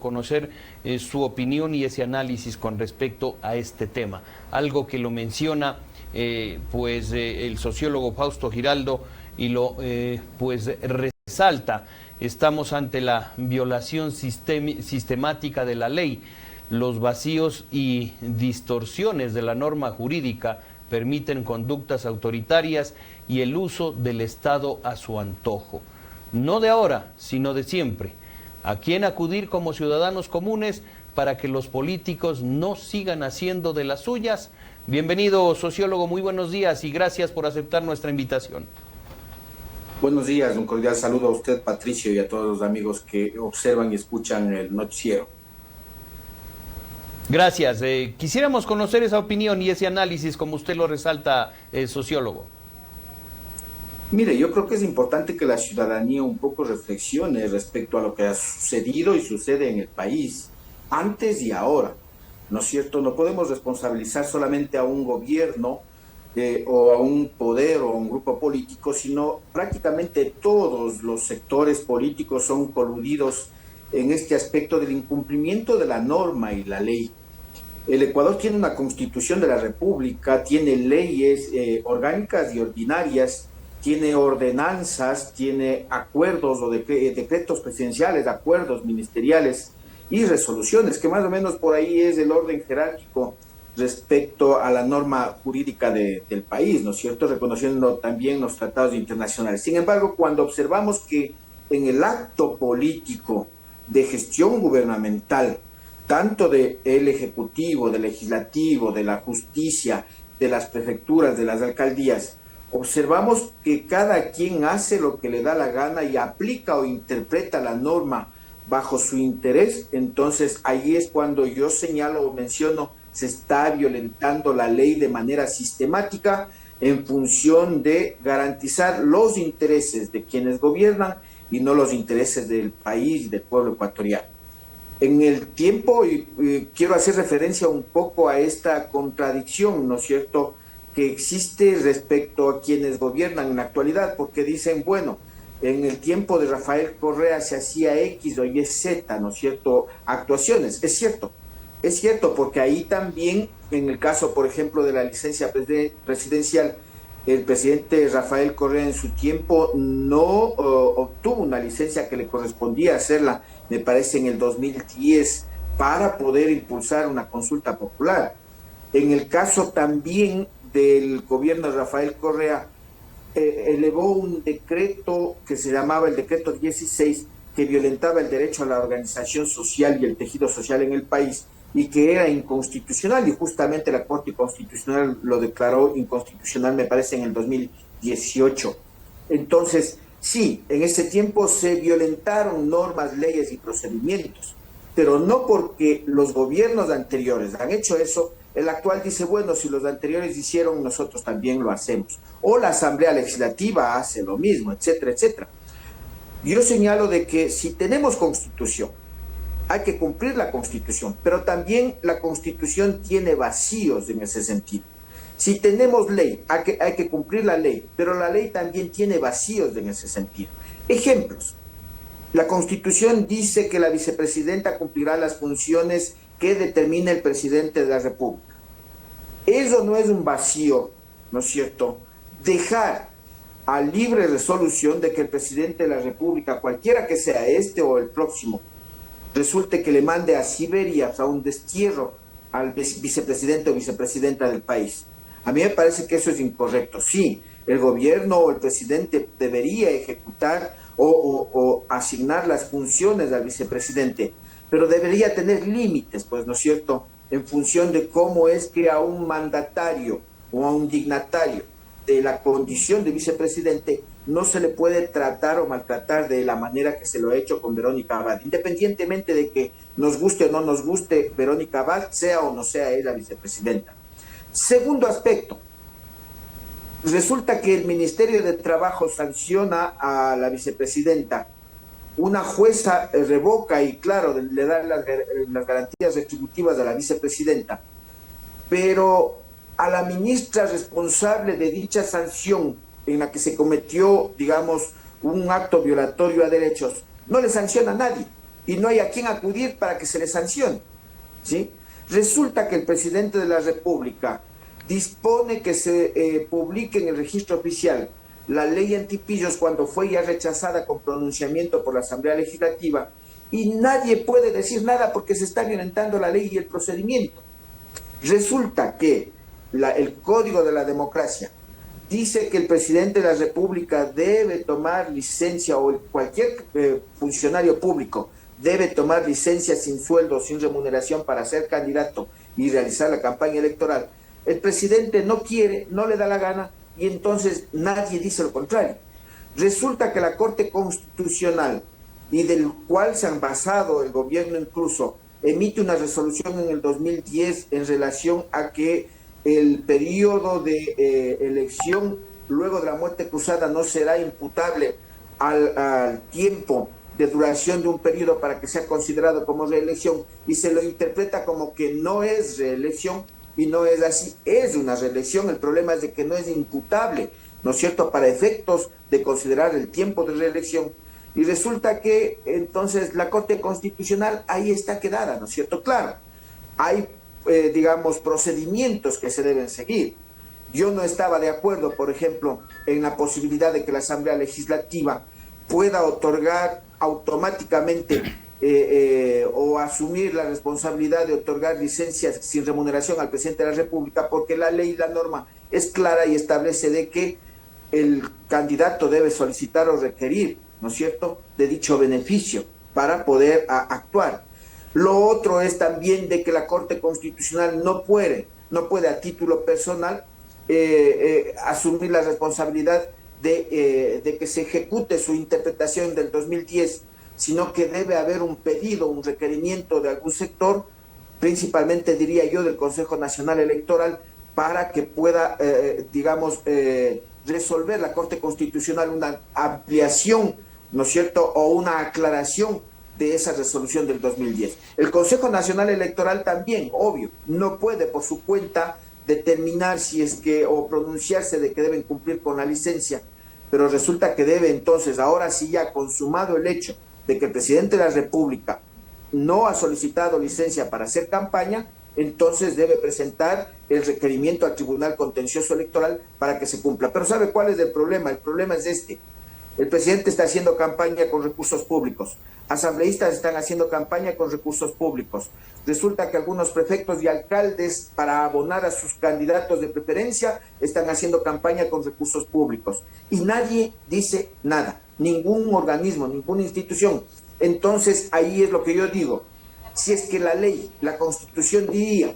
conocer su opinión y ese análisis con respecto a este tema. Algo que lo menciona el sociólogo Fausto Giraldo y lo resalta. Estamos ante la violación sistemática de la ley. Los vacíos y distorsiones de la norma jurídica permiten conductas autoritarias y el uso del Estado a su antojo. No de ahora, sino de siempre. ¿A quién acudir como ciudadanos comunes para que los políticos no sigan haciendo de las suyas? Bienvenido, sociólogo, muy buenos días y gracias por aceptar nuestra invitación. Buenos días, un cordial saludo a usted, Patricio, y a todos los amigos que observan y escuchan el noticiero. Gracias. Quisiéramos conocer esa opinión y ese análisis, como usted lo resalta, sociólogo. Mire, yo creo que es importante que la ciudadanía un poco reflexione respecto a lo que ha sucedido y sucede en el país, antes y ahora, ¿no es cierto? No podemos responsabilizar solamente a un gobierno o a un poder o a un grupo político, sino prácticamente todos los sectores políticos son coludidos en este aspecto del incumplimiento de la norma y la ley. El Ecuador tiene una constitución de la República, tiene leyes orgánicas y ordinarias, tiene ordenanzas, tiene acuerdos o decretos presidenciales, acuerdos ministeriales y resoluciones, que más o menos por ahí es el orden jerárquico respecto a la norma jurídica del país, ¿no es cierto?, reconociendo también los tratados internacionales. Sin embargo, cuando observamos que en el acto político de gestión gubernamental, tanto del Ejecutivo, del Legislativo, de la Justicia, de las prefecturas, de las alcaldías, observamos que cada quien hace lo que le da la gana y aplica o interpreta la norma bajo su interés, entonces ahí es cuando yo señalo o menciono, se está violentando la ley de manera sistemática en función de garantizar los intereses de quienes gobiernan y no los intereses del país y del pueblo ecuatoriano. En el tiempo, quiero hacer referencia un poco a esta contradicción, ¿no es cierto?, que existe respecto a quienes gobiernan en la actualidad, porque dicen, bueno, en el tiempo de Rafael Correa se hacía X o Y, Z, ¿no es cierto?, actuaciones. Es cierto, porque ahí también, en el caso, por ejemplo, de la licencia presidencial, el presidente Rafael Correa en su tiempo no obtuvo una licencia que le correspondía hacerla, me parece, en el 2010, para poder impulsar una consulta popular. En el caso también del gobierno de Rafael Correa, elevó un decreto que se llamaba el decreto 16, que violentaba el derecho a la organización social y el tejido social en el país, y que era inconstitucional, y justamente la Corte Constitucional lo declaró inconstitucional, me parece, en el 2018. Entonces, sí, en ese tiempo se violentaron normas, leyes y procedimientos, pero no porque los gobiernos anteriores han hecho eso, el actual dice, bueno, si los anteriores hicieron, nosotros también lo hacemos. O la Asamblea Legislativa hace lo mismo, etcétera, etcétera. Yo señalo de que si tenemos Constitución, hay que cumplir la Constitución, pero también la Constitución tiene vacíos en ese sentido. Si tenemos ley, hay que cumplir la ley, pero la ley también tiene vacíos en ese sentido. Ejemplos. La Constitución dice que la vicepresidenta cumplirá las funciones que determina el presidente de la República. Eso no es un vacío, ¿no es cierto? Dejar a libre resolución de que el presidente de la República, cualquiera que sea este o el próximo, resulte que le mande a Siberia, a un destierro al vicepresidente o vicepresidenta del país. A mí me parece que eso es incorrecto. Sí, el gobierno o el presidente debería ejecutar o asignar las funciones al vicepresidente, pero debería tener límites, pues, ¿no es cierto?, en función de cómo es que a un mandatario o a un dignatario de la condición de vicepresidente no se le puede tratar o maltratar de la manera que se lo ha hecho con Verónica Abad, independientemente de que nos guste o no nos guste Verónica Abad, sea o no sea ella vicepresidenta. Segundo aspecto, resulta que el Ministerio de Trabajo sanciona a la vicepresidenta, una jueza revoca y claro, le da las garantías retributivas a la vicepresidenta, pero a la ministra responsable de dicha sanción en la que se cometió, digamos, un acto violatorio a derechos, no le sanciona a nadie. y no hay a quién acudir para que se le sancione, ¿sí? Resulta que el presidente de la República dispone que se publique en el registro oficial la ley antipillos cuando fue ya rechazada con pronunciamiento por la Asamblea Legislativa, y nadie puede decir nada porque se está violentando la ley y el procedimiento. Resulta que el Código de la Democracia dice que el presidente de la República debe tomar licencia, o cualquier funcionario público debe tomar licencia sin sueldo, sin remuneración para ser candidato y realizar la campaña electoral. El presidente no quiere, no le da la gana, y entonces nadie dice lo contrario. Resulta que la Corte Constitucional, y del cual se han basado el gobierno incluso, emite una resolución en el 2010 en relación a que el periodo de elección luego de la muerte cruzada no será imputable al tiempo de duración de un periodo para que sea considerado como reelección, y se lo interpreta como que no es reelección, y no es así, es una reelección. El problema es de que no es imputable, ¿no es cierto?, para efectos de considerar el tiempo de reelección. Y resulta que entonces la Corte Constitucional ahí está quedada, ¿no es cierto? Claro, hay, digamos, procedimientos que se deben seguir. Yo no estaba de acuerdo, por ejemplo, en la posibilidad de que la Asamblea Legislativa pueda otorgar automáticamente o asumir la responsabilidad de otorgar licencias sin remuneración al presidente de la República, porque la ley y la norma es clara y establece de que el candidato debe solicitar o requerir, ¿no es cierto?, de dicho beneficio para poder actuar. Lo otro es también de que la Corte Constitucional no puede a título personal asumir la responsabilidad de que se ejecute su interpretación del 2010, sino que debe haber un pedido, un requerimiento de algún sector, principalmente diría yo del Consejo Nacional Electoral, para que pueda, resolver la Corte Constitucional una ampliación, ¿no es cierto?, o una aclaración de esa resolución del 2010. El Consejo Nacional Electoral también, obvio, no puede por su cuenta determinar si es que, o pronunciarse de que deben cumplir con la licencia, pero resulta que debe entonces, ahora sí ya consumado el hecho de que el presidente de la República no ha solicitado licencia para hacer campaña, entonces debe presentar el requerimiento al Tribunal Contencioso Electoral para que se cumpla. Pero ¿sabe cuál es el problema? El problema es este. El presidente está haciendo campaña con recursos públicos. Asambleístas están haciendo campaña con recursos públicos. Resulta que algunos prefectos y alcaldes, para abonar a sus candidatos de preferencia, están haciendo campaña con recursos públicos. Y nadie dice nada. Ningún organismo, ninguna institución. Entonces, ahí es lo que yo digo. Si es que la ley, la Constitución diría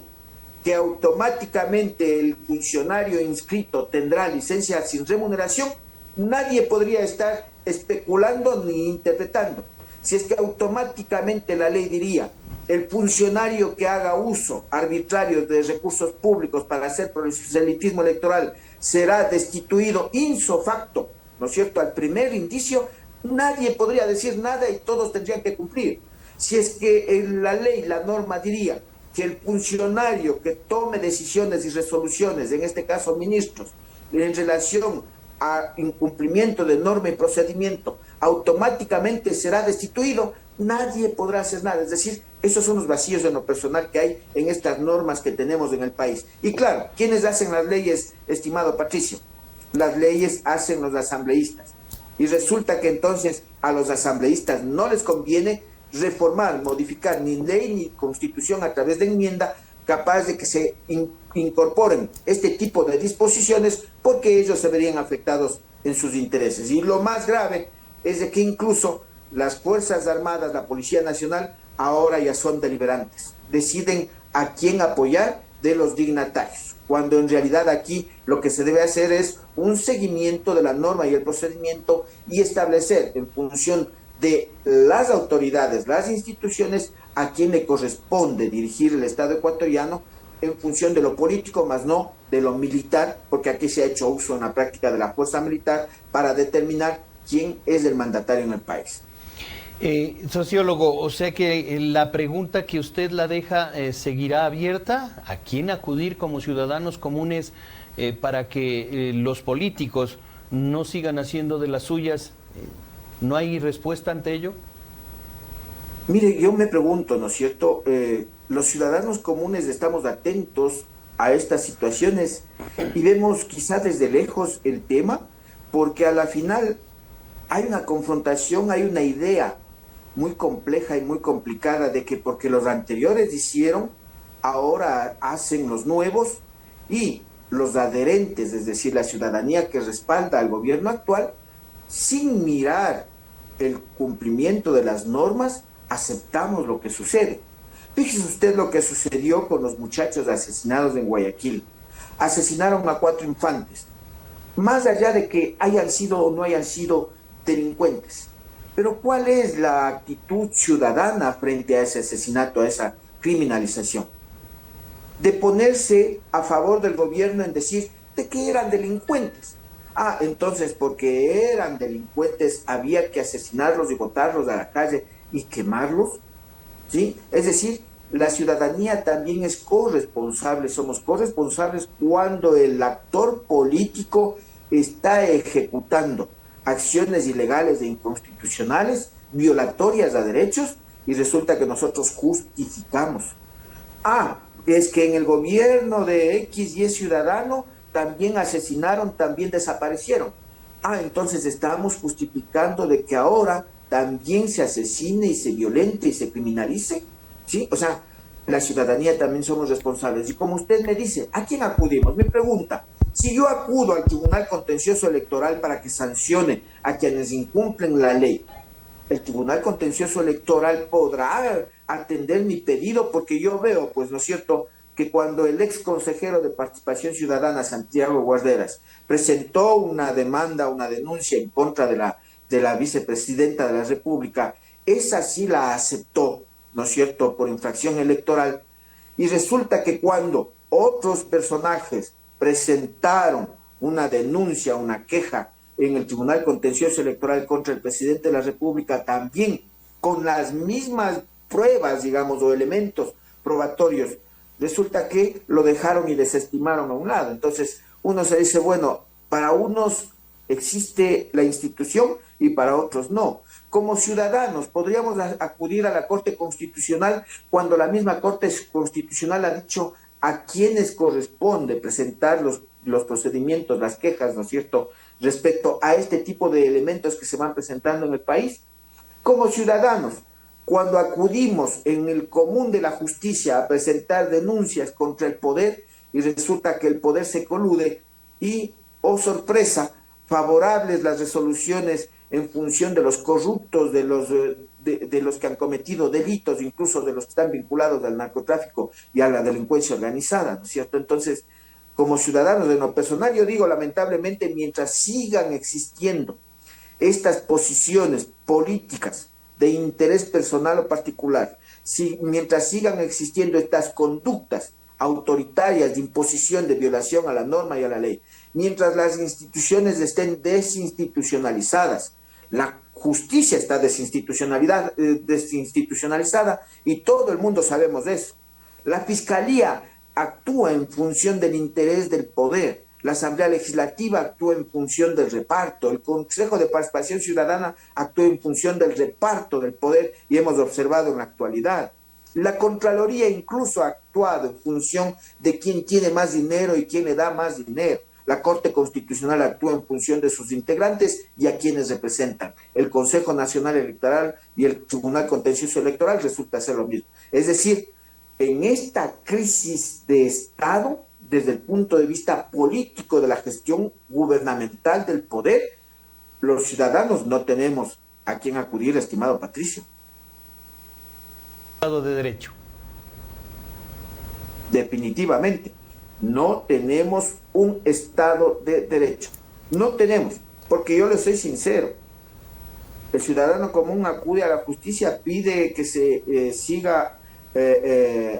que automáticamente el funcionario inscrito tendrá licencia sin remuneración, nadie podría estar especulando ni interpretando. Si es que automáticamente la ley diría el funcionario que haga uso arbitrario de recursos públicos para hacer proselitismo electoral será destituido ipso facto, ¿no es cierto?, al primer indicio, nadie podría decir nada y todos tendrían que cumplir. Si es que la ley, la norma diría que el funcionario que tome decisiones y resoluciones, en este caso ministros, en relación a incumplimiento de norma y procedimiento, automáticamente será destituido, nadie podrá hacer nada. Es decir, esos son los vacíos en lo personal que hay en estas normas que tenemos en el país. Y claro, ¿quiénes hacen las leyes, estimado Patricio? Las leyes hacen los asambleístas. Y resulta que entonces a los asambleístas no les conviene reformar, modificar ni ley ni constitución a través de enmienda capaz de que se incorporen este tipo de disposiciones, porque ellos se verían afectados en sus intereses. Y lo más grave es de que incluso las Fuerzas Armadas, la Policía Nacional, ahora ya son deliberantes. Deciden a quién apoyar de los dignatarios, cuando en realidad aquí lo que se debe hacer es un seguimiento de la norma y el procedimiento y establecer en función de las autoridades, las instituciones, a quien le corresponde dirigir el Estado ecuatoriano en función de lo político, más no de lo militar, porque aquí se ha hecho uso en la práctica de la fuerza militar para determinar quién es el mandatario en el país. Sociólogo, o sea que la pregunta que usted la deja seguirá abierta. ¿A quién acudir como ciudadanos comunes para que los políticos no sigan haciendo de las suyas? ¿No hay respuesta ante ello? Mire, yo me pregunto, ¿no es cierto? Los ciudadanos comunes estamos atentos a estas situaciones y vemos quizá desde lejos el tema, porque a la final hay una confrontación, hay una idea muy compleja y muy complicada de que porque los anteriores hicieron, ahora hacen los nuevos y los adherentes, es decir, la ciudadanía que respalda al gobierno actual, sin mirar el cumplimiento de las normas, aceptamos lo que sucede. Fíjese usted lo que sucedió con los muchachos asesinados en Guayaquil. Asesinaron a 4 infantes, más allá de que hayan sido o no hayan sido delincuentes. Pero ¿cuál es la actitud ciudadana frente a ese asesinato, a esa criminalización? De ponerse a favor del gobierno en decir de que eran delincuentes. Ah, entonces porque eran delincuentes había que asesinarlos y botarlos a la calle y quemarlos, ¿sí? Es decir, la ciudadanía también es corresponsable, somos corresponsables cuando el actor político está ejecutando acciones ilegales e inconstitucionales, violatorias a derechos, y resulta que nosotros justificamos. Ah, es que en el gobierno de X y es ciudadano también asesinaron, también desaparecieron. Ah, entonces estamos justificando de que ahora también se asesine y se violente y se criminalice, ¿sí? O sea, la ciudadanía también somos responsables. Y como usted me dice, ¿a quién acudimos? Me pregunta, si yo acudo al Tribunal Contencioso Electoral para que sancione a quienes incumplen la ley, el Tribunal Contencioso Electoral podrá atender mi pedido, porque yo veo, pues, ¿no es cierto?, que cuando el ex consejero de Participación Ciudadana, Santiago Guarderas, presentó una demanda, una denuncia en contra de la vicepresidenta de la República, esa sí la aceptó, ¿no es cierto?, por infracción electoral, y resulta que cuando otros personajes presentaron una denuncia, una queja en el Tribunal Contencioso Electoral contra el presidente de la República, también con las mismas pruebas, digamos, o elementos probatorios, resulta que lo dejaron y desestimaron a un lado. Entonces uno se dice, bueno, para unos existe la institución y para otros no. Como ciudadanos podríamos acudir a la Corte Constitucional cuando la misma Corte Constitucional ha dicho a quienes corresponde presentar los procedimientos, las quejas, ¿no es cierto?, respecto a este tipo de elementos que se van presentando en el país. Como ciudadanos, cuando acudimos en el común de la justicia a presentar denuncias contra el poder y resulta que el poder se colude y, oh sorpresa, favorables las resoluciones en función de los corruptos, de los que han cometido delitos, incluso de los que están vinculados al narcotráfico y a la delincuencia organizada, ¿no es cierto? Entonces, como ciudadanos, de lo personal, yo digo, lamentablemente, mientras sigan existiendo estas posiciones políticas de interés personal o particular, mientras sigan existiendo estas conductas autoritarias de imposición, de violación a la norma y a la ley, mientras las instituciones estén desinstitucionalizadas, la justicia está desinstitucionalizada y todo el mundo sabemos de eso. La fiscalía actúa en función del interés del poder, la Asamblea Legislativa actúa en función del reparto, el Consejo de Participación Ciudadana actúa en función del reparto del poder y hemos observado en la actualidad. La Contraloría incluso ha actuado en función de quién tiene más dinero y quién le da más dinero. La Corte Constitucional actúa en función de sus integrantes y a quienes representan. El Consejo Nacional Electoral y el Tribunal Contencioso Electoral resulta ser lo mismo. Es decir, en esta crisis de Estado, desde el punto de vista político de la gestión gubernamental del poder, los ciudadanos no tenemos a quién acudir, estimado Patricio. Estado de Derecho. Definitivamente, no tenemos un Estado de Derecho. No tenemos, porque yo le soy sincero. El ciudadano común acude a la justicia, pide que se siga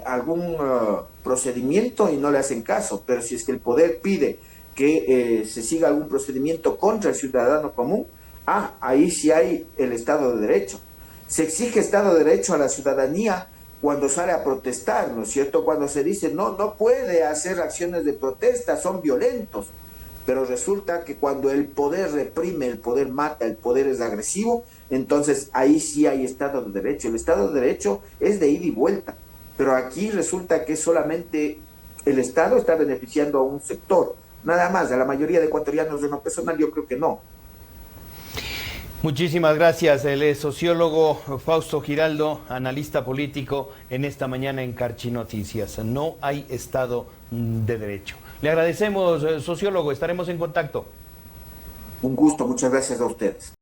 algún procedimiento y no le hacen caso, pero si es que el poder pide que se siga algún procedimiento contra el ciudadano común, ahí sí hay el Estado de Derecho. Se exige Estado de Derecho a la ciudadanía cuando sale a protestar, ¿no es cierto? Cuando se dice, no puede hacer acciones de protesta, son violentos. Pero resulta que cuando el poder reprime, el poder mata, el poder es agresivo, Entonces, ahí sí hay Estado de Derecho. El Estado de Derecho es de ida y vuelta, pero aquí resulta que solamente el Estado está beneficiando a un sector, nada más. A la mayoría de ecuatorianos, de lo personal, yo creo que no. Muchísimas gracias. Él es sociólogo Fausto Giraldo, analista político en esta mañana en Carchi Noticias. No hay Estado de Derecho. Le agradecemos, sociólogo. Estaremos en contacto. Un gusto, muchas gracias a ustedes.